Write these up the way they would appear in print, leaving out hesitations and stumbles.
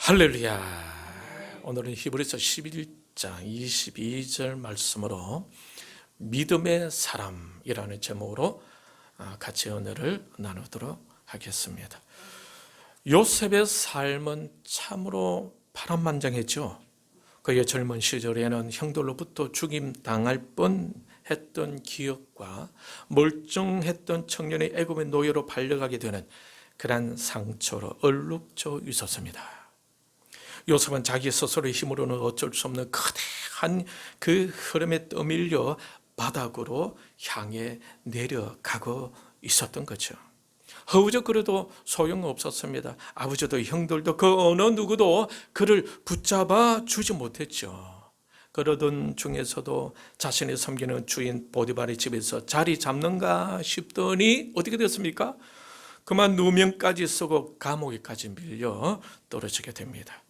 할렐루야. 오늘은 히브리서 11장 22절 말씀으로 믿음의 사람이라는 제목으로 같이 은혜를 나누도록 하겠습니다. 요셉의 삶은 참으로 파란만장했죠. 그의 젊은 시절에는 형들로부터 죽임당할 뻔했던 기억과 멀쩡했던 청년의 애굽의 노예로 발려가게 되는 그런 상처로 얼룩져 있었습니다. 요셉은 자기 스스로의 힘으로는 어쩔 수 없는 거대한 그 흐름에 떠밀려 바닥으로 향해 내려가고 있었던 거죠. 허우적거려도 소용없었습니다. 아버지도 형들도 그 어느 누구도 그를 붙잡아 주지 못했죠. 그러던 중에서도 자신이 섬기는 주인 보디발의 집에서 자리 잡는가 싶더니 어떻게 됐습니까? 그만 누명까지 쓰고 감옥에까지 밀려 떨어지게 됩니다.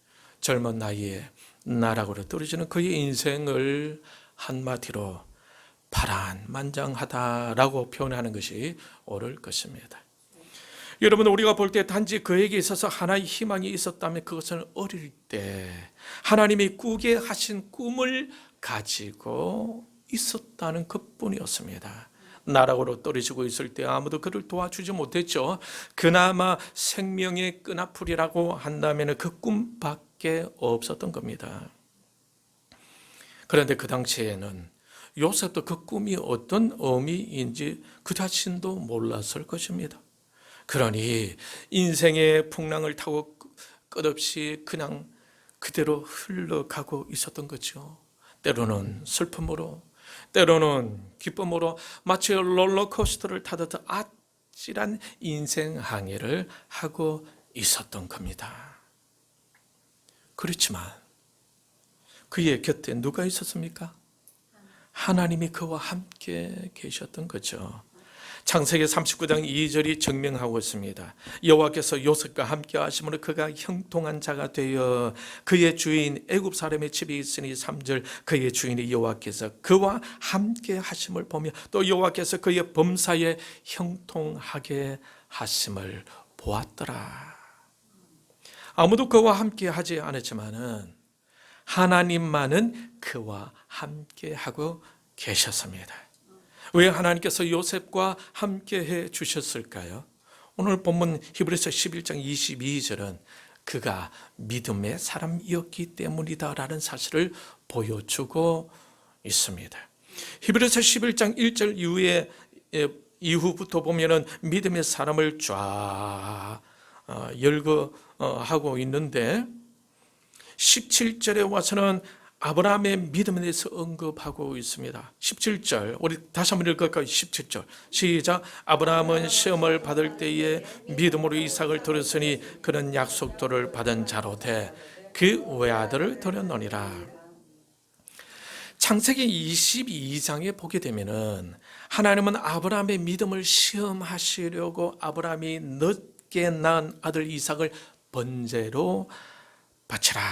젊은 나이에 나락으로 떨어지는 그의 인생을 한마디로 파란만장하다라고 표현하는 것이 옳을 것입니다. 여러분, 우리가 볼 때 단지 그에게 있어서 하나의 희망이 있었다면 그것은 어릴 때 하나님이 꾸게 하신 꿈을 가지고 있었다는 것뿐이었습니다. 나락으로 떨어지고 있을 때 아무도 그를 도와주지 못했죠. 그나마 생명의 끈아풀이라고 한다면 그 꿈밖에 없었던 겁니다. 그런데 그 당시에는 요셉도 그 꿈이 어떤 의미인지 그 자신도 몰랐을 것입니다. 그러니 인생의 풍랑을 타고 끝없이 그냥 그대로 흘러가고 있었던 거죠. 때로는 슬픔으로, 때로는 기쁨으로 마치 롤러코스터를 타듯 아찔한 인생 항해를 하고 있었던 겁니다. 그렇지만 그의 곁에 누가 있었습니까? 하나님이 그와 함께 계셨던 거죠. 창세기 39장 2절이 증명하고 있습니다. 여호와께서 요셉과 함께 하심으로 그가 형통한 자가 되어 그의 주인 애굽 사람의 집에 있으니 3절 그의 주인이 여호와께서 그와 함께 하심을 보며 또 여호와께서 그의 범사에 형통하게 하심을 보았더라. 아무도 그와 함께 하지 않았지만은 하나님만은 그와 함께 하고 계셨습니다. 왜 하나님께서 요셉과 함께 해 주셨을까요? 오늘 본문 히브리서 11장 22절은 그가 믿음의 사람이었기 때문이다라는 사실을 보여주고 있습니다. 히브리서 11장 1절 이후부터 보면은 믿음의 사람을 쫙 열거하고 있는데 17절에 와서는 아브라함의 믿음에 대해서 언급하고 있습니다. 17절, 우리 다시 한번 읽을까요? 17절 시작. 아브라함은 시험을 받을 때에 믿음으로 이삭을 들었으니 그는 약속도를 받은 자로 돼 그 외아들을 드렸노니라. 창세기 22장에 보게 되면은 하나님은 아브라함의 믿음을 시험하시려고 아브라함이 늦게 낳은 아들 이삭을 번제로 바치라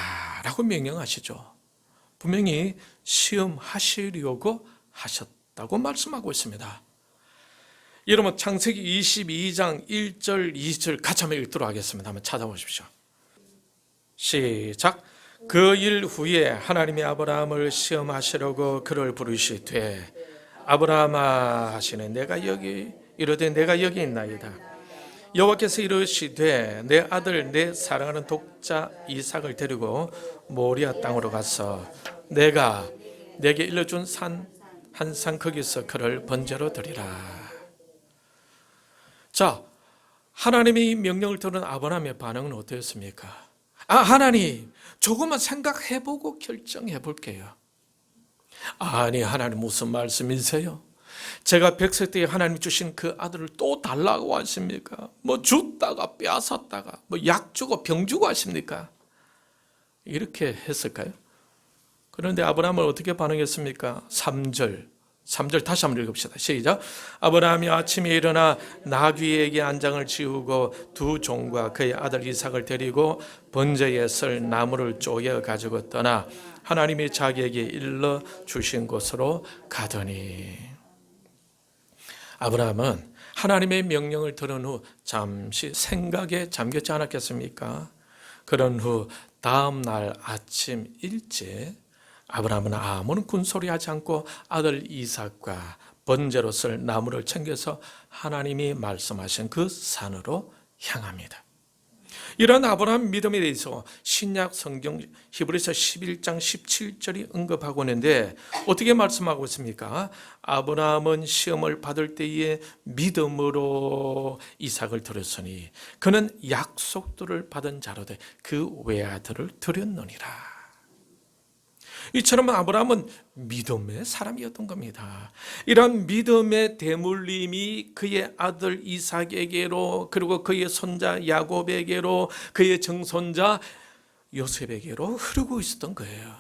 라고 명령하시죠. 분명히 시험하시려고 하셨다고 말씀하고 있습니다. 여러분, 창세기 22장 1절 2절 같이 한번 읽도록 하겠습니다. 한번 찾아보십시오. 시작. 그 일 후에 하나님이 아브라함을 시험하시려고 그를 부르시되 아브라함아 하시네 내가 여기 이르되 내가 여기 있나이다. 여호와께서 이르시되 내 아들 내 사랑하는 독자 이삭을 데리고 모리아 땅으로 가서 내가 내게 일러준 산 한 산 거기서 그를 번제로 드리라. 자, 하나님의 명령을 들은 아브라함의 반응은 어땠습니까? 하나님 조금만 생각해보고 결정해 볼게요. 아니, 하나님 무슨 말씀이세요? 제가 100세 때 하나님이 주신 그 아들을 또 달라고 하십니까? 뭐 줬다가 빼앗았다가 뭐 약 주고 병 주고 하십니까? 이렇게 했을까요? 그런데 아브라함은 어떻게 반응했습니까? 3절 다시 한번 읽읍시다. 시작. 아브라함이 아침에 일어나 나귀에게 안장을 지우고 두 종과 그의 아들 이삭을 데리고 번제에 쓸 나무를 쪼개 가지고 떠나 하나님이 자기에게 일러 주신 곳으로 가더니. 아브라함은 하나님의 명령을 들은 후 잠시 생각에 잠겼지 않았겠습니까? 그런 후 다음 날 아침 일찍 아브라함은 아무런 군소리하지 않고 아들 이삭과 번제로 쓸 나무를 챙겨서 하나님이 말씀하신 그 산으로 향합니다. 이런 아브라함 믿음에 대해서 신약 성경 히브리서 11장 17절이 언급하고 있는데 어떻게 말씀하고 있습니까? 아브라함은 시험을 받을 때에 믿음으로 이삭을 드렸으니 그는 약속들을 받은 자로되 그 외아들을 드렸느니라. 이처럼 아브라함은 믿음의 사람이었던 겁니다. 이런 믿음의 대물림이 그의 아들 이삭에게로, 그리고 그의 손자 야곱에게로, 그의 증손자 요셉에게로 흐르고 있었던 거예요.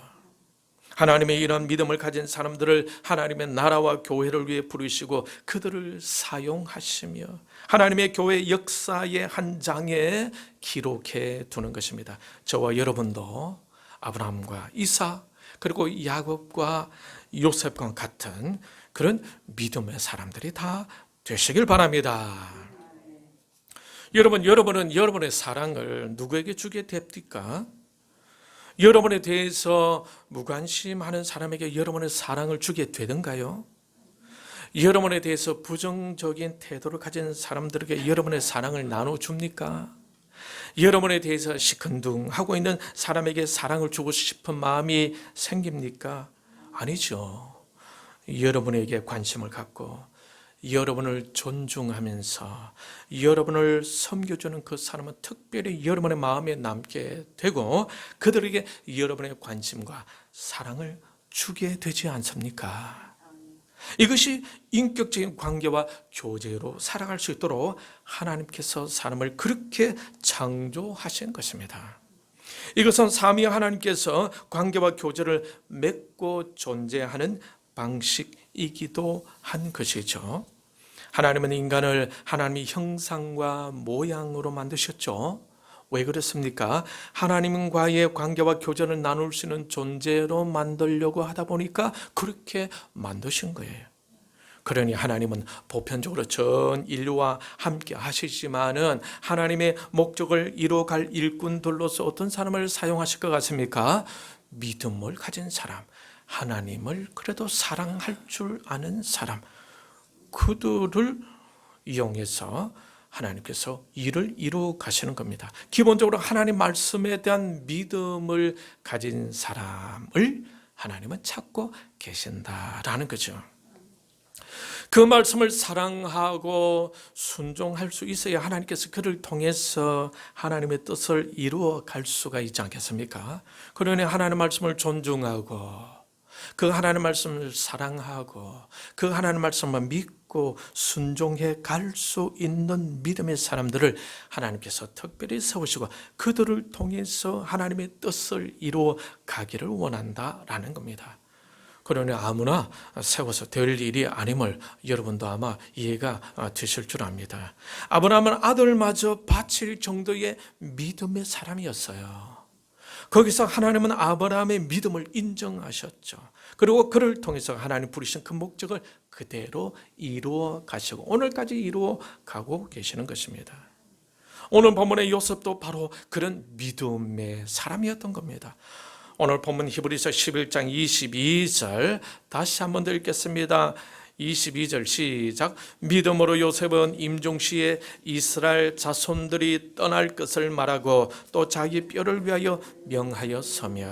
하나님의 이런 믿음을 가진 사람들을 하나님의 나라와 교회를 위해 부르시고 그들을 사용하시며 하나님의 교회 역사의 한 장에 기록해 두는 것입니다. 저와 여러분도 아브라함과 이삭 그리고 야곱과 요셉과 같은 그런 믿음의 사람들이 다 되시길 바랍니다. 여러분은 여러분의 사랑을 누구에게 주게 됩니까? 여러분에 대해서 무관심하는 사람에게 여러분의 사랑을 주게 되던가요? 여러분에 대해서 부정적인 태도를 가진 사람들에게 여러분의 사랑을 나눠줍니까? 여러분에 대해서 시큰둥하고 있는 사람에게 사랑을 주고 싶은 마음이 생깁니까? 아니죠. 여러분에게 관심을 갖고 여러분을 존중하면서 여러분을 섬겨주는 그 사람은 특별히 여러분의 마음에 남게 되고 그들에게 여러분의 관심과 사랑을 주게 되지 않습니까? 이것이 인격적인 관계와 교제로 살아갈 수 있도록 하나님께서 사람을 그렇게 창조하신 것입니다. 이것은 삼위 하나님께서 관계와 교제를 맺고 존재하는 방식이기도 한 것이죠. 하나님은 인간을 하나님의 형상과 모양으로 만드셨죠. 왜 그렇습니까? 하나님과의 관계와 교제를 나눌 수 있는 존재로 만들려고 하다 보니까 그렇게 만드신 거예요. 그러니 하나님은 보편적으로 전 인류와 함께 하시지만은 하나님의 목적을 이루어갈 일꾼들로서 어떤 사람을 사용하실 것 같습니까? 믿음을 가진 사람, 하나님을 그래도 사랑할 줄 아는 사람, 그들을 이용해서 하나님께서 일을 이루어 가시는 겁니다. 기본적으로 하나님 말씀에 대한 믿음을 가진 사람을 하나님은 찾고 계신다라는 거죠. 그 말씀을 사랑하고 순종할 수 있어야 하나님께서 그를 통해서 하나님의 뜻을 이루어 갈 수가 있지 않겠습니까? 그러니 하나님 말씀을 존중하고 그 하나님 말씀을 사랑하고 그 하나님 말씀을 믿고 순종해 갈 수 있는 믿음의 사람들을 하나님께서 특별히 세우시고 그들을 통해서 하나님의 뜻을 이루어 가기를 원한다라는 겁니다. 그러니 아무나 세워서 될 일이 아님을 여러분도 아마 이해가 되실 줄 압니다. 아브라함은 아들마저 바칠 정도의 믿음의 사람이었어요. 거기서 하나님은 아브라함의 믿음을 인정하셨죠. 그리고 그를 통해서 하나님 부르신 그 목적을 그대로 이루어 가시고 오늘까지 이루어 가고 계시는 것입니다. 오늘 본문의 요셉도 바로 그런 믿음의 사람이었던 겁니다. 오늘 본문 히브리서 11장 22절 다시 한 번 더 읽겠습니다. 22절 시작. 믿음으로 요셉은 임종시에 이스라엘 자손들이 떠날 것을 말하고 또 자기 뼈를 위하여 명하였으며.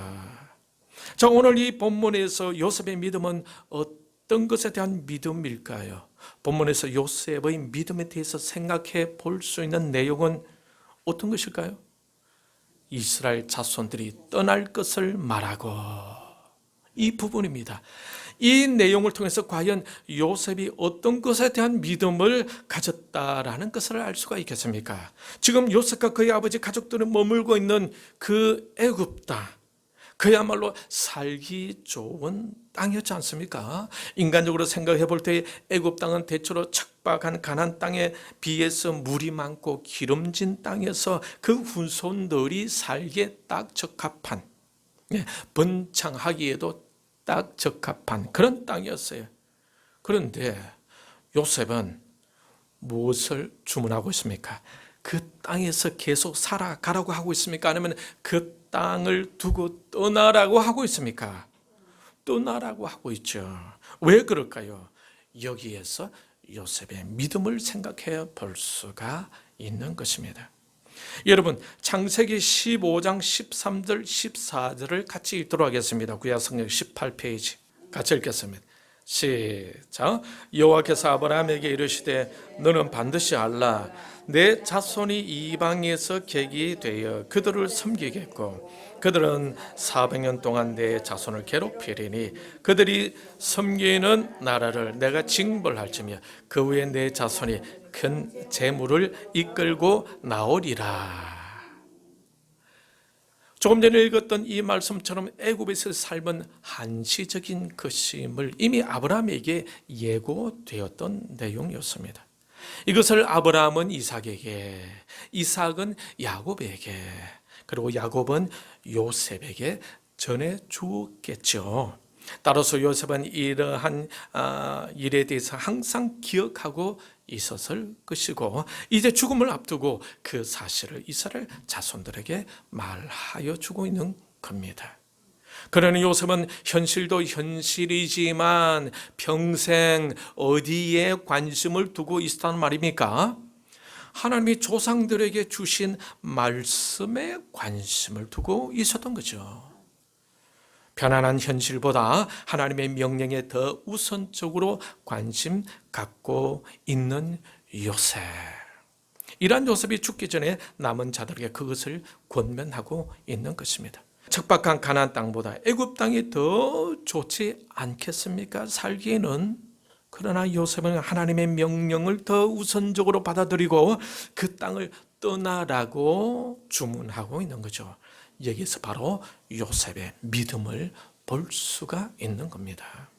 자, 오늘 이 본문에서 요셉의 믿음은 어떤 것에 대한 믿음일까요? 본문에서 요셉의 믿음에 대해서 생각해 볼 수 있는 내용은 어떤 것일까요? 이스라엘 자손들이 떠날 것을 말하고, 이 부분입니다. 이 내용을 통해서 과연 요셉이 어떤 것에 대한 믿음을 가졌다라는 것을 알 수가 있겠습니까? 지금 요셉과 그의 아버지 가족들은 머물고 있는 그 애굽 땅, 그야말로 살기 좋은 땅이었지 않습니까? 인간적으로 생각해 볼 때 애굽 땅은 대체로 척박한 가나안 땅에 비해서 물이 많고 기름진 땅이어서 그 후손들이 살기에 딱 적합한, 번창하기에도 딱 적합한 그런 땅이었어요. 그런데 요셉은 무엇을 주문하고 있습니까? 그 땅에서 계속 살아가라고 하고 있습니까? 아니면 그 땅을 두고 떠나라고 하고 있습니까? 떠나라고 하고 있죠. 왜 그럴까요? 여기에서 요셉의 믿음을 생각해 볼 수가 있는 것입니다. 여러분, 창세기 15장 13절 14절을 같이 읽도록 하겠습니다. 구약성경 18페이지 같이 읽겠습니다. 시작. 여호와께서 아브라함에게 이르시되 너는 반드시 알라 내 자손이 이방에서 객이 되어 그들을 섬기겠고 그들은 400년 동안 내 자손을 괴롭히리니 그들이 섬기는 나라를 내가 징벌할지며 그 후에 내 자손이 큰 재물을 이끌고 나오리라. 조금 전에 읽었던 이 말씀처럼 애굽에서 삶은 한시적인 것임을 이미 아브라함에게 예고되었던 내용이었습니다. 이것을 아브라함은 이삭에게, 이삭은 야곱에게, 그리고 야곱은 요셉에게 전해 주었겠죠. 따라서 요셉은 이러한 일에 대해서 항상 기억하고 있었을 것이고 이제 죽음을 앞두고 그 사실을 이스라엘 자손들에게 말하여 주고 있는 겁니다. 그러나 요셉은 현실도 현실이지만 평생 어디에 관심을 두고 있었단 말입니까? 하나님이 조상들에게 주신 말씀에 관심을 두고 있었던 거죠. 편안한 현실보다 하나님의 명령에 더 우선적으로 관심 갖고 있는 요셉. 이러한 요셉이 죽기 전에 남은 자들에게 그것을 권면하고 있는 것입니다. 척박한 가나안 땅보다 애굽 땅이 더 좋지 않겠습니까? 살기에는. 그러나 요셉은 하나님의 명령을 더 우선적으로 받아들이고 그 땅을 떠나라고 주문하고 있는 거죠. 여기서 바로 요셉의 믿음을 볼 수가 있는 겁니다.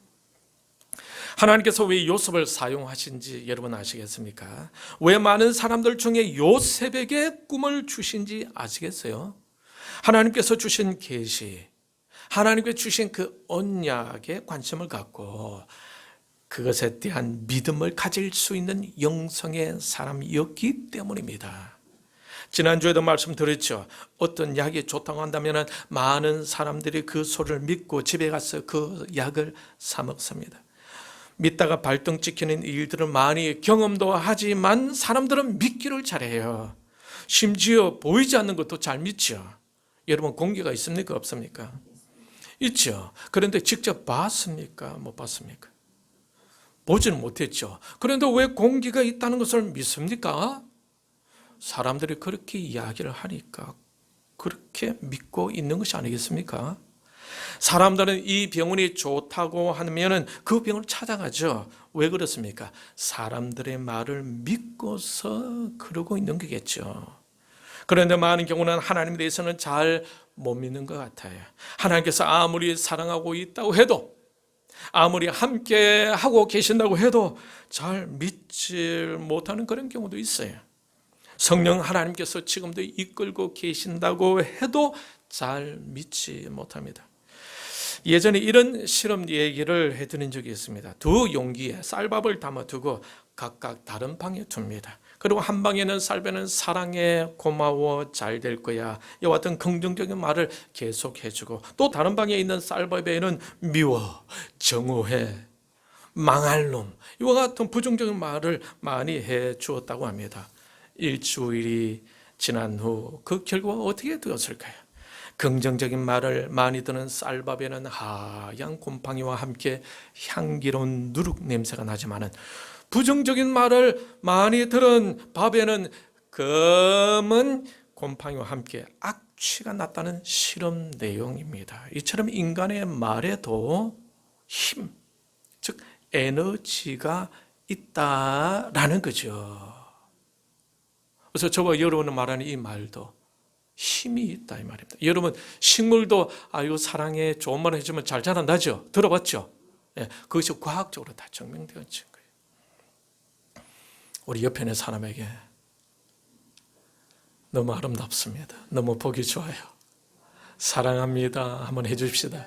하나님께서 왜 요셉을 사용하신지 여러분 아시겠습니까? 왜 많은 사람들 중에 요셉에게 꿈을 주신지 아시겠어요? 하나님께서 주신 계시, 하나님께서 주신 그 언약에 관심을 갖고 그것에 대한 믿음을 가질 수 있는 영성의 사람이었기 때문입니다. 지난주에도 말씀드렸죠. 어떤 약이 좋다고 한다면 많은 사람들이 그 소리를 믿고 집에 가서 그 약을 사 먹습니다. 믿다가 발등 찍히는 일들을 많이 경험도 하지만 사람들은 믿기를 잘해요. 심지어 보이지 않는 것도 잘 믿죠. 여러분 공기가 있습니까? 없습니까? 있죠. 그런데 직접 봤습니까? 못 봤습니까? 보지는 못했죠. 그런데 왜 공기가 있다는 것을 믿습니까? 사람들이 그렇게 이야기를 하니까 그렇게 믿고 있는 것이 아니겠습니까? 사람들은 이 병원이 좋다고 하면 그 병원을 찾아가죠. 왜 그렇습니까? 사람들의 말을 믿고서 그러고 있는 거겠죠. 그런데 많은 경우는 하나님에 대해서는 잘 못 믿는 것 같아요. 하나님께서 아무리 사랑하고 있다고 해도 아무리 함께 하고 계신다고 해도 잘 믿지 못하는 그런 경우도 있어요. 성령 하나님께서 지금도 이끌고 계신다고 해도 잘 믿지 못합니다. 예전에 이런 실험 얘기를 해드린 적이 있습니다. 두 용기에 쌀밥을 담아두고 각각 다른 방에 둡니다. 그리고 한 방에는 쌀밥은 사랑해, 고마워, 잘 될 거야 이와 같은 긍정적인 말을 계속 해주고 또 다른 방에 있는 쌀밥에는 미워, 정오해, 망할 놈 이와 같은 부정적인 말을 많이 해주었다고 합니다. 일주일이 지난 후 그 결과가 어떻게 되었을까요? 긍정적인 말을 많이 듣는 쌀밥에는 하얀 곰팡이와 함께 향기로운 누룩 냄새가 나지만은 부정적인 말을 많이 들은 밥에는 검은 곰팡이와 함께 악취가 났다는 실험 내용입니다. 이처럼 인간의 말에도 힘, 즉 에너지가 있다라는 거죠. 그래서 저와 여러분은 말하는 이 말도 힘이 있다 이 말입니다. 여러분 식물도 아유 사랑해 좋은 말 해주면 잘 자란다죠. 들어봤죠? 예, 그것이 과학적으로 다 증명되어진 거예요. 우리 옆에 있는 사람에게 너무 아름답습니다. 너무 보기 좋아요. 사랑합니다. 한번 해주십시다.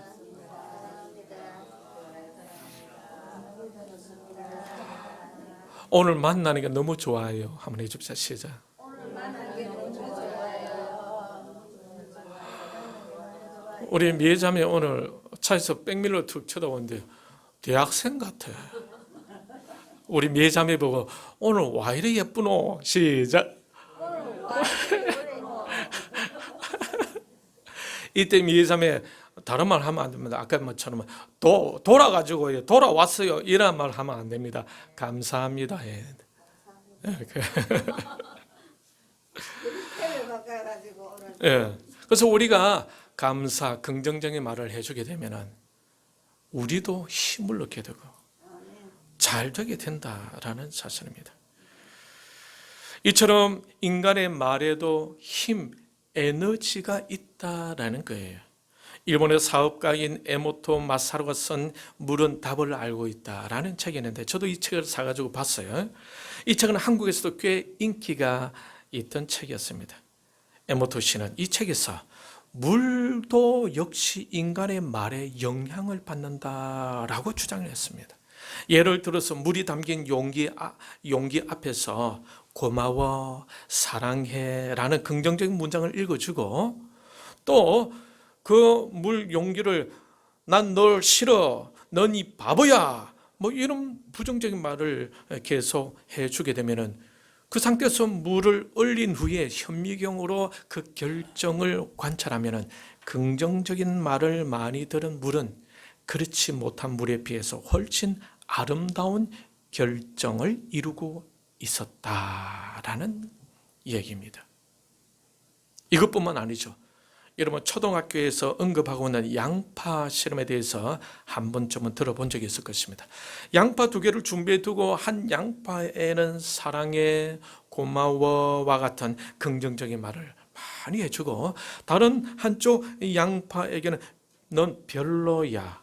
오늘 만나는 게 너무 좋아요. 한번 해줍시다. 시작. 우리 미애자매 오늘 차에서 백밀러 툭 쳐다보는데 대학생 같아. 우리 미애자매 보고 오늘 와 이래 예쁘노? 시작. 이때 미애자매 다른 말 하면 안 됩니다. 아까 말처럼 돌아가지고 돌아왔어요 이런 말 하면 안 됩니다. 감사합니다. 예. 예. 그래서 우리가 감사, 긍정적인 말을 해주게 되면은 우리도 힘을 얻게 되고 잘 되게 된다라는 사실입니다. 이처럼 인간의 말에도 힘, 에너지가 있다라는 거예요. 일본의 사업가인 에모토 마사루가 쓴 물은 답을 알고 있다라는 책이 있는데 저도 이 책을 사가지고 봤어요. 이 책은 한국에서도 꽤 인기가 있던 책이었습니다. 에모토 씨는 이 책에서 물도 역시 인간의 말에 영향을 받는다라고 주장을 했습니다. 예를 들어서 물이 담긴 용기 앞에서 고마워, 사랑해 라는 긍정적인 문장을 읽어주고 또 그 물 용기를 난 널 싫어, 넌 이 바보야 뭐 이런 부정적인 말을 계속 해주게 되면은 그 상태에서 물을 얼린 후에 현미경으로 그 결정을 관찰하면은 긍정적인 말을 많이 들은 물은 그렇지 못한 물에 비해서 훨씬 아름다운 결정을 이루고 있었다라는 얘기입니다. 이것뿐만 아니죠. 여러분 초등학교에서 언급하고 있는 양파 실험에 대해서 한 번쯤은 들어본 적이 있을 것입니다. 양파 2개를 준비해 두고 한 양파에는 사랑해, 고마워와 같은 긍정적인 말을 많이 해주고 다른 한쪽 양파에게는 넌 별로야,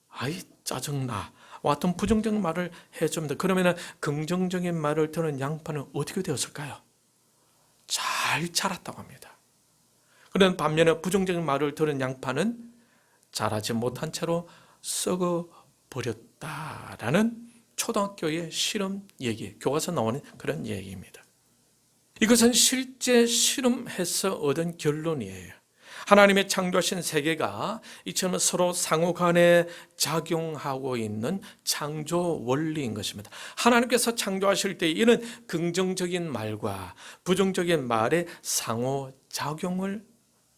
아이 짜증나 와 같은 부정적인 말을 해줍니다. 그러면 긍정적인 말을 들은 양파는 어떻게 되었을까요? 잘 자랐다고 합니다. 그런 반면에 부정적인 말을 들은 양파는 자라지 못한 채로 썩어 버렸다라는 초등학교의 실험 얘기, 교과서 나오는 그런 얘기입니다. 이것은 실제 실험해서 얻은 결론이에요. 하나님의 창조하신 세계가 이처럼 서로 상호 간에 작용하고 있는 창조 원리인 것입니다. 하나님께서 창조하실 때 이런 긍정적인 말과 부정적인 말의 상호 작용을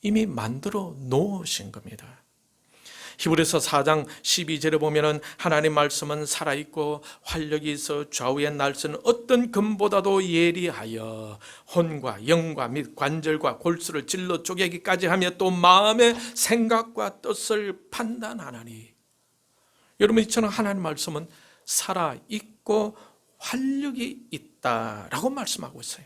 이미 만들어 놓으신 겁니다. 히브리서 4장 12절에 보면은 하나님 말씀은 살아있고 활력이 있어 좌우의 날선 어떤 금보다도 예리하여 혼과 영과 및 관절과 골수를 찔러 쪼개기까지 하며 또 마음의 생각과 뜻을 판단하나니. 여러분 이처럼 하나님 말씀은 살아있고 활력이 있다라고 말씀하고 있어요.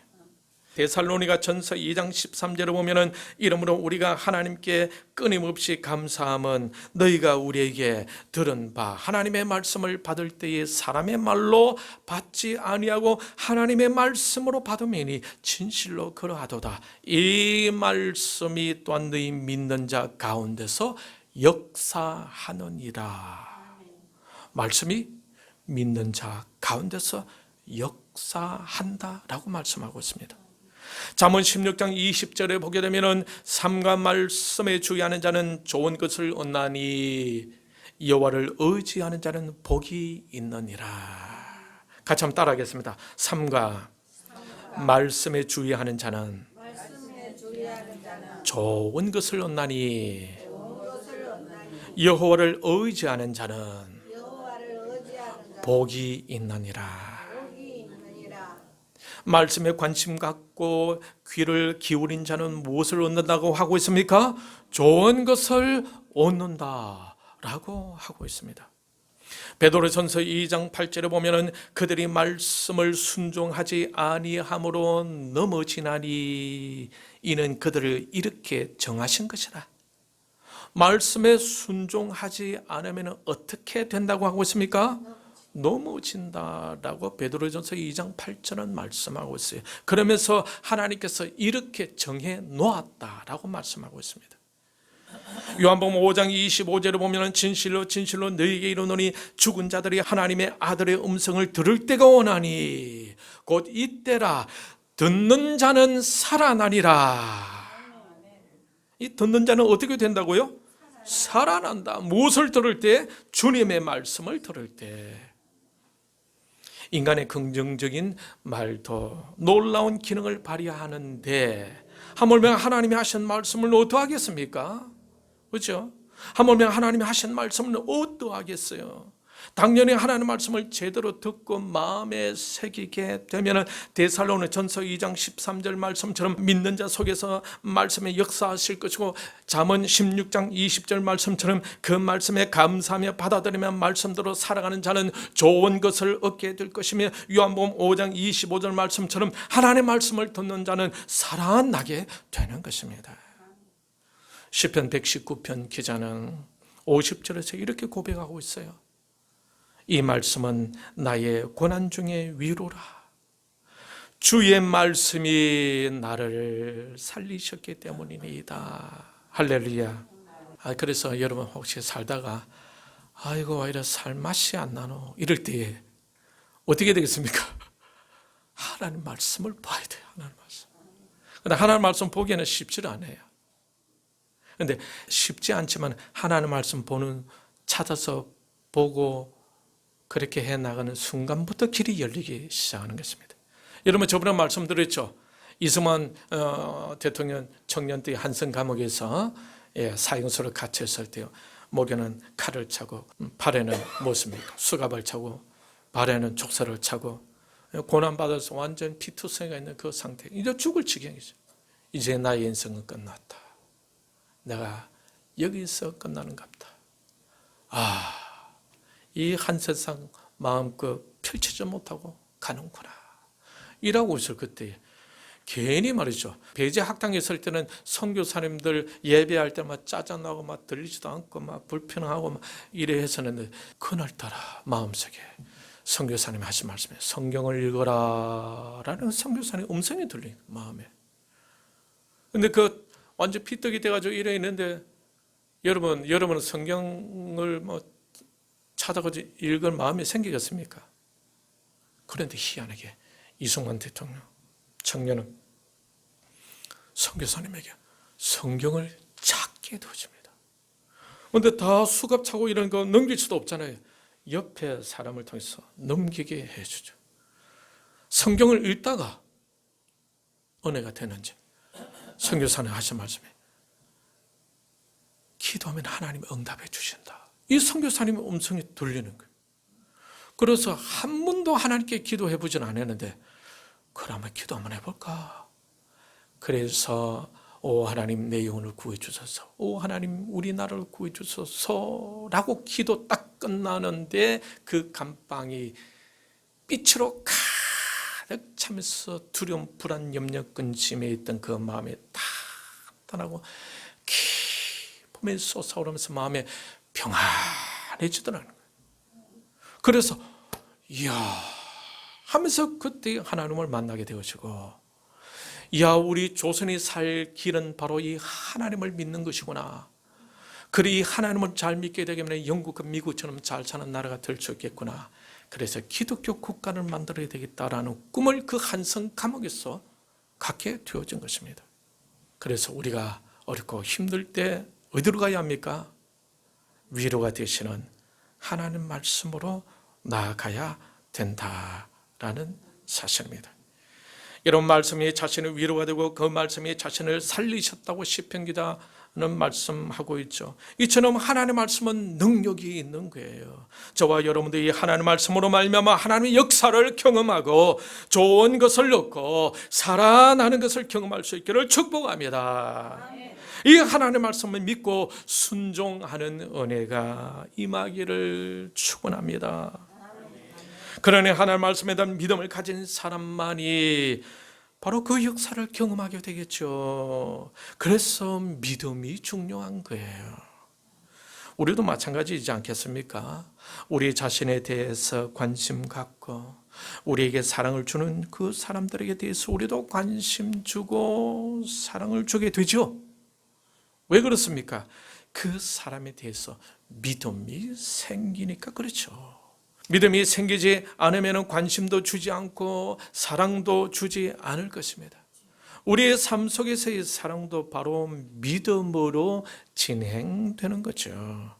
데살로니가 전서 2장 13절에 보면은 이러므로 우리가 하나님께 끊임없이 감사함은 너희가 우리에게 들은 바 하나님의 말씀을 받을 때에 사람의 말로 받지 아니하고 하나님의 말씀으로 받음이니 진실로 그러하도다. 이 말씀이 또한 너희 믿는 자 가운데서 역사하느니라. 말씀이 믿는 자 가운데서 역사한다라고 말씀하고 있습니다. 잠언 16장 20절에 보게 되면은 삼가 말씀에 주의하는 자는 좋은 것을 얻나니 여호와를 의지하는 자는 복이 있느니라. 같이 한번 따라하겠습니다. 삼가 말씀에 주의하는 자는 좋은 것을 얻나니 여호와를 의지하는 자는 복이 있느니라. 말씀에 관심 갖고 귀를 기울인 자는 무엇을 얻는다고 하고 있습니까? 좋은 것을 얻는다라고 하고 있습니다. 베드로전서 2장 8절에 보면은 그들이 말씀을 순종하지 아니함으로 넘어지나니 이는 그들을 이렇게 정하신 것이라. 말씀에 순종하지 않으면 어떻게 된다고 하고 있습니까? 넘어진다라고 베드로전서 2장 8절은 말씀하고 있어요. 그러면서 하나님께서 이렇게 정해 놓았다라고 말씀하고 있습니다. 요한복음 5장 25절에 보면 진실로 진실로 너희에게 이르노니 죽은 자들이 하나님의 아들의 음성을 들을 때가 오나니 곧 이때라. 듣는 자는 살아나리라. 이 듣는 자는 어떻게 된다고요? 살아난다. 무엇을 들을 때? 주님의 말씀을 들을 때. 인간의 긍정적인 말도 놀라운 기능을 발휘하는데, 하물며 하나님이 하신 말씀을 어떠하겠습니까? 그렇죠? 하물며 하나님이 하신 말씀을 어떠하겠어요? 당연히 하나님의 말씀을 제대로 듣고 마음에 새기게 되면 데살로니가전서 2장 13절 말씀처럼 믿는 자 속에서 말씀에 역사하실 것이고, 잠언 16장 20절 말씀처럼 그 말씀에 감사하며 받아들이며 말씀대로 살아가는 자는 좋은 것을 얻게 될 것이며, 요한복음 5장 25절 말씀처럼 하나님의 말씀을 듣는 자는 살아나게 되는 것입니다. 시편 119편 기자는 50절에서 이렇게 고백하고 있어요. 이 말씀은 나의 고난 중에 위로라. 주의 말씀이 나를 살리셨기 때문이니이다. 할렐루야. 그래서 여러분 혹시 살다가 아이고 왜 이래 살 맛이 안 나노 이럴 때에 어떻게 되겠습니까? 하나님 말씀을 봐야 돼요. 하나님 말씀. 근데 하나님 말씀 보기에는 쉽지 않아요. 근데 쉽지 않지만 하나님 말씀 찾아서 보고 그렇게 해나가는 순간부터 길이 열리기 시작하는 것입니다. 여러분 저번에 말씀드렸죠. 이승만 대통령 청년 때 한성 감옥에서 사형수로 갇혔을 때요. 목에는 칼을 차고 팔에는 무엇입니까? 수갑을 차고 발에는 족쇄를 차고 고난받아서 완전 피투성이가 있는 그 상태. 이제 죽을 지경이죠. 이제 나의 인생은 끝났다. 내가 여기서 끝나는갑다. 이 한 세상 마음껏 펼치지 못하고 가는구나. 이라고 있을 그때 괜히 말이죠. 배제 학당에 있을 때는 선교사님들 예배할 때 막 짜증나고 막 들리지도 않고 막 불편하고 막 이래 했었는데, 그날따라 마음속에 선교사님이 하신 말씀에 성경을 읽어라 라는 선교사님 음성이 들리는 마음에. 근데 그 완전 피떡이 돼가지고 이래 있는데, 여러분은 성경을 찾아가서 읽을 마음이 생기겠습니까? 그런데 희한하게 이승만 대통령 청년은 선교사님에게 성경을 작게 두어집니다. 그런데 다 수갑 차고 이런 거 넘길 수도 없잖아요. 옆에 사람을 통해서 넘기게 해주죠. 성경을 읽다가 은혜가 되는지 선교사님 하신 말씀에 기도하면 하나님이 응답해 주신다. 이 선교사님의 음성이 들리는 거예요. 그래서 한 번도 하나님께 기도해 보진 않았는데, 그러면 기도 한번 해볼까? 그래서 오 하나님 내 영혼을 구해 주소서, 오 하나님 우리 나라를 구해 주소서 라고 기도 딱 끝나는데 그 감방이 빛으로 가득 차면서 두려움, 불안, 염려, 근심에 있던 그 마음이 다 떠나고 기쁨이 솟아오르면서 마음에 평안해지더라는 거예요. 그래서 이야 하면서 그때 하나님을 만나게 되어지고, 이야 우리 조선이 살 길은 바로 이 하나님을 믿는 것이구나. 그래 이 하나님을 잘 믿게 되면 영국과 미국처럼 잘 사는 나라가 될 수 있겠구나. 그래서 기독교 국가를 만들어야 되겠다라는 꿈을 그 한성 감옥에서 갖게 되어진 것입니다. 그래서 우리가 어렵고 힘들 때 어디로 가야 합니까? 위로가 되시는 하나님 말씀으로 나아가야 된다라는 사실입니다. 이런 말씀이 자신의 위로가 되고 그 말씀이 자신을 살리셨다고 시편 기자는 말씀하고 있죠. 이처럼 하나님의 말씀은 능력이 있는 거예요. 저와 여러분들이 하나님의 말씀으로 말미암아 하나님의 역사를 경험하고 좋은 것을 얻고 살아나는 것을 경험할 수 있기를 축복합니다. 이 하나님의 말씀을 믿고 순종하는 은혜가 임하기를 축원합니다. 그러니 하나님의 말씀에 대한 믿음을 가진 사람만이 바로 그 역사를 경험하게 되겠죠. 그래서 믿음이 중요한 거예요. 우리도 마찬가지이지 않겠습니까? 우리 자신에 대해서 관심 갖고 우리에게 사랑을 주는 그 사람들에게 대해서 우리도 관심 주고 사랑을 주게 되죠. 왜 그렇습니까? 그 사람에 대해서 믿음이 생기니까 그렇죠. 믿음이 생기지 않으면 관심도 주지 않고 사랑도 주지 않을 것입니다. 우리의 삶 속에서의 사랑도 바로 믿음으로 진행되는 거죠.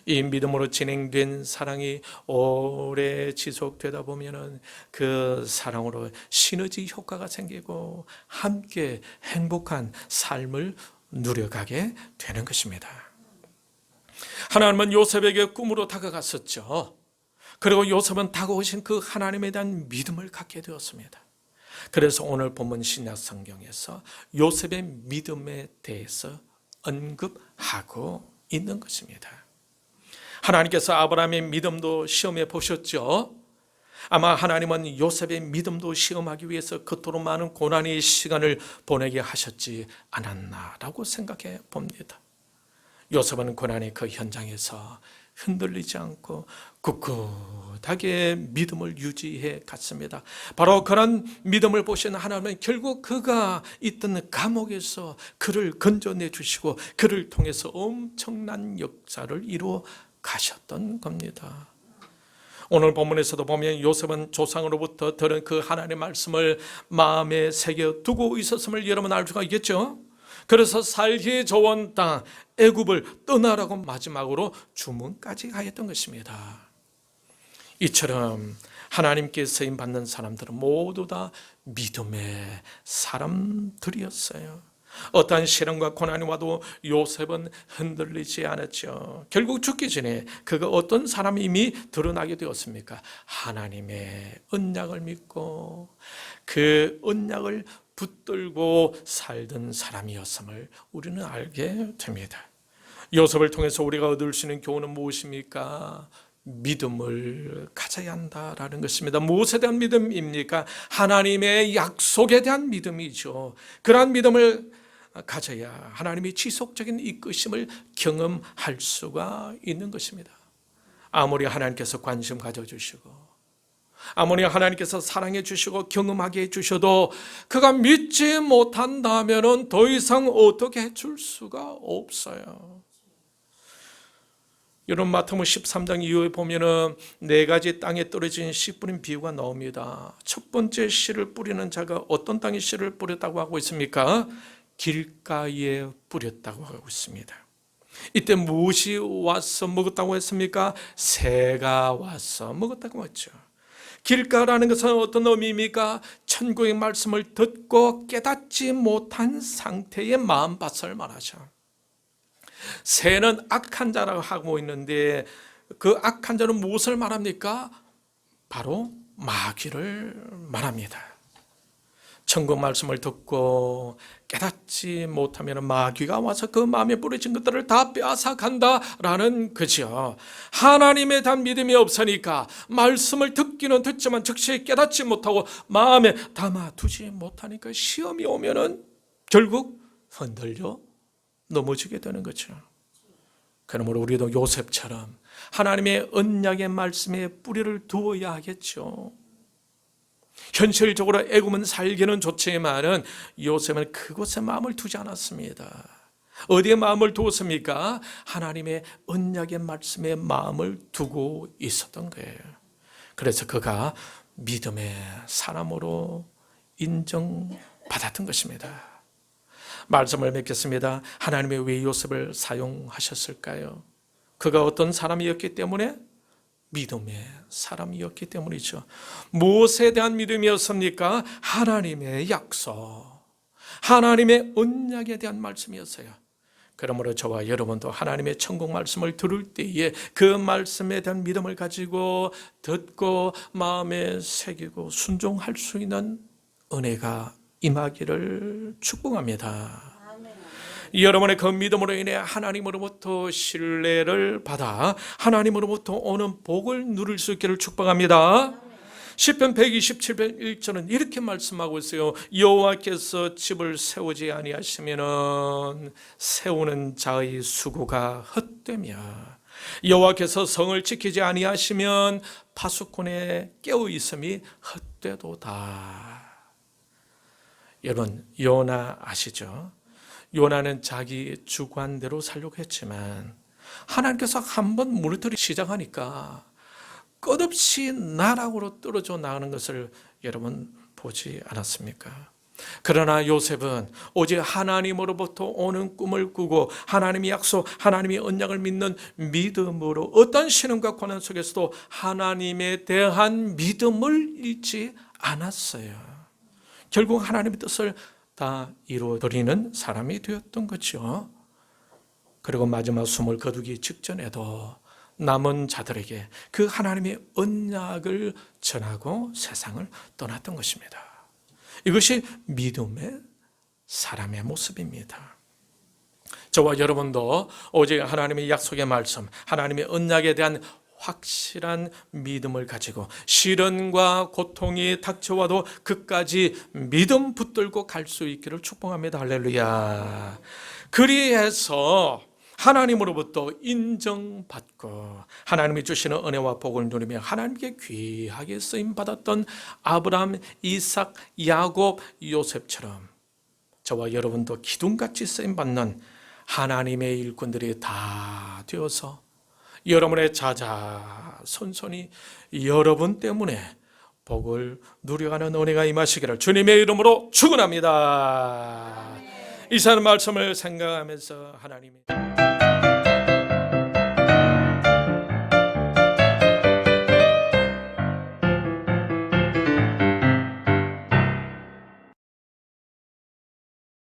이 믿음으로 진행된 사랑이 오래 지속되다 보면은 그 사랑으로 시너지 효과가 생기고 함께 행복한 삶을 누려가게 되는 것입니다. 하나님은 요셉에게 꿈으로 다가갔었죠. 그리고 요셉은 다가오신 그 하나님에 대한 믿음을 갖게 되었습니다. 그래서 오늘 본문 신약 성경에서 요셉의 믿음에 대해서 언급하고 있는 것입니다. 하나님께서 아브라함의 믿음도 시험해 보셨죠. 아마 하나님은 요셉의 믿음도 시험하기 위해서 그토록 많은 고난의 시간을 보내게 하셨지 않았나라고 생각해 봅니다. 요셉은 고난의 그 현장에서 흔들리지 않고 굳굳하게 믿음을 유지해 갔습니다. 바로 그런 믿음을 보신 하나님은 결국 그가 있던 감옥에서 그를 건져내 주시고 그를 통해서 엄청난 역사를 이루어 가셨던 겁니다. 오늘 본문에서도 보면 요셉은 조상으로부터 들은 그 하나님의 말씀을 마음에 새겨 두고 있었음을 여러분 알 수가 있겠죠. 그래서 살기 좋은 땅 애굽을 떠나라고 마지막으로 주문까지 하였던 것입니다. 이처럼 하나님께 쓰임 받는 사람들은 모두 다 믿음의 사람들이었어요. 어떠한 시련과 고난이 와도 요셉은 흔들리지 않았죠. 결국 죽기 전에 그가 어떤 사람임이 드러나게 되었습니까? 하나님의 언약을 믿고 그 언약을 붙들고 살던 사람이었음을 우리는 알게 됩니다. 요셉을 통해서 우리가 얻을 수 있는 교훈은 무엇입니까? 믿음을 가져야 한다라는 것입니다. 무엇에 대한 믿음입니까? 하나님의 약속에 대한 믿음이죠. 그러한 믿음을 가져야 하나님의 지속적인 이끄심을 경험할 수가 있는 것입니다. 아무리 하나님께서 관심 가져주시고 아무리 하나님께서 사랑해 주시고 경험하게 해주셔도 그가 믿지 못한다면 더 이상 어떻게 해줄 수가 없어요. 여러분 마태복음 13장 이후에 보면은 4가지 땅에 떨어진 씨 뿌린 비유가 나옵니다. 첫 번째 씨를 뿌리는 자가 어떤 땅에 씨를 뿌렸다고 하고 있습니까? 길가에 뿌렸다고 하고 있습니다. 이때 무엇이 와서 먹었다고 했습니까? 새가 와서 먹었다고 했죠. 길가라는 것은 어떤 의미입니까? 천국의 말씀을 듣고 깨닫지 못한 상태의 마음밭을 말하죠. 새는 악한 자라고 하고 있는데 그 악한 자는 무엇을 말합니까? 바로 마귀를 말합니다. 천국 말씀을 듣고 깨닫지 못하면 마귀가 와서 그 마음에 뿌려진 것들을 다 빼앗아간다라는 거죠. 하나님에 대한 믿음이 없으니까 말씀을 듣기는 듣지만 즉시 깨닫지 못하고 마음에 담아두지 못하니까 시험이 오면은 결국 흔들려 넘어지게 되는 거죠. 그러므로 우리도 요셉처럼 하나님의 언약의 말씀에 뿌리를 두어야 하겠죠. 현실적으로 애굽은 살기는 좋지만은 요셉은 그곳에 마음을 두지 않았습니다. 어디에 마음을 두었습니까? 하나님의 언약의 말씀에 마음을 두고 있었던 거예요. 그래서 그가 믿음의 사람으로 인정받았던 것입니다. 말씀을 맺겠습니다. 하나님이 왜 요셉을 사용하셨을까요? 그가 어떤 사람이었기 때문에? 믿음의 사람이었기 때문이죠. 무엇에 대한 믿음이었습니까? 하나님의 약속, 하나님의 언약에 대한 말씀이었어요. 그러므로 저와 여러분도 하나님의 천국 말씀을 들을 때에 그 말씀에 대한 믿음을 가지고 듣고 마음에 새기고 순종할 수 있는 은혜가 임하기를 축복합니다. 여러분의 그 믿음으로 인해 하나님으로부터 신뢰를 받아 하나님으로부터 오는 복을 누릴 수 있기를 축복합니다. 시편 127편 1절은 이렇게 말씀하고 있어요. 여호와께서 집을 세우지 아니하시면은 세우는 자의 수고가 헛되며 여호와께서 성을 지키지 아니하시면 파수꾼의 깨어 있음이 헛되도다. 여러분 요나 아시죠? 요나는 자기 주관대로 살려고 했지만 하나님께서 한번 무너뜨리기 시작하니까 끝없이 나락으로 떨어져 나가는 것을 여러분 보지 않았습니까? 그러나 요셉은 오직 하나님으로부터 오는 꿈을 꾸고 하나님의 약속, 하나님의 언약을 믿는 믿음으로 어떤 시련과 고난 속에서도 하나님에 대한 믿음을 잃지 않았어요. 결국 하나님의 뜻을 다 이루어드리는 사람이 되었던 거죠. 그리고 마지막 숨을 거두기 직전에도 남은 자들에게 그 하나님의 언약을 전하고 세상을 떠났던 것입니다. 이것이 믿음의 사람의 모습입니다. 저와 여러분도 오직 하나님의 약속의 말씀, 하나님의 언약에 대한 확실한 믿음을 가지고 시련과 고통이 닥쳐와도 끝까지 믿음 붙들고 갈 수 있기를 축복합니다. 할렐루야. 그리해서 하나님으로부터 인정받고 하나님이 주시는 은혜와 복을 누리며 하나님께 귀하게 쓰임받았던 아브라함, 이삭, 야곱, 요셉처럼 저와 여러분도 기둥같이 쓰임받는 하나님의 일꾼들이 다 되어서 여러분의 자자손손이 여러분 때문에 복을 누려가는 은혜가 임하시기를 주님의 이름으로 축원합니다. 이 사람 말씀을 생각하면서 하나님의